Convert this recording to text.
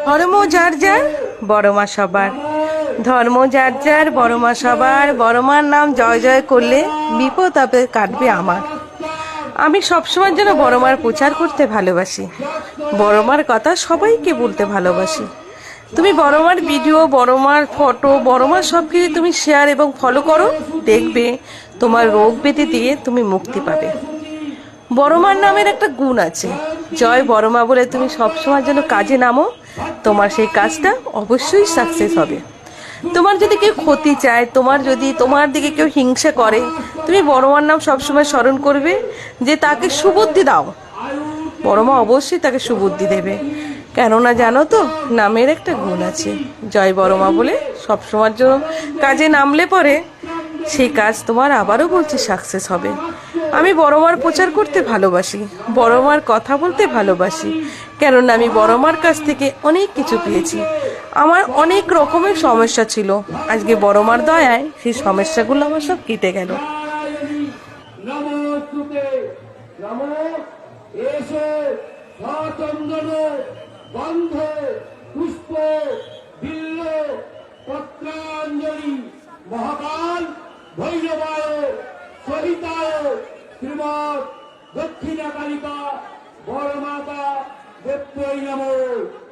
ধর্ম যার যার, বড় মা সবার। ধর্ম যার যার, বড় মা সবার। বড় মার নাম জয় জয় করলে বিপদ আপদ কাটবে আমার। আমি সবসময় যেন বড় মার প্রচার করতে ভালোবাসি, বড় মার কথা সবাইকে বলতে ভালোবাসি। তুমি বড় মার ভিডিও, বড় মার ফটো, বড় মার সব কিছু তুমি শেয়ার এবং ফলো করো, দেখবে তোমার রোগ ব্যাধি দিয়ে তুমি মুক্তি পাবে। বড় মার নামের একটা গুণ আছে, জয় বড় মা বলে তুমি সবসময় যেন কাজে নামো, তোমার সেই কাজটা অবশ্যই সাকসেস হবে। তোমার যদি কেউ ক্ষতি চায়, তোমার দিকে কেউ হিংসা করে, তুমি বড় মার নাম সবসময় স্মরণ করবে, যে তাকে সুবুদ্ধি দাও, বড় মা অবশ্যই তাকে সুবুদ্ধি দেবে। কেননা জানো তো, নামের একটা গুণ আছে, জয় বড় মা বলে সবসময়ের জন্য কাজে নামলে পরে সেই কাজ তোমার আবারও বলছি সাকসেস হবে। আমি বড় মার প্রচার করতে ভালোবাসি, বড় মার কথা বলতে ভালোবাসি, কেননা আমি বড় মার কাছ থেকে অনেক কিছু পেয়েছি। আমার অনেক রকমের সমস্যা ছিল, আজকে বড় মার দয়ায় সেই সমস্যাগুলো আমার সব কেটে গেল। মহাকাল ভৈরবায় সহিতায় শ্রীমৎ দক্ষিণা কালিকা বড় মাতা দেব্যই নমঃ।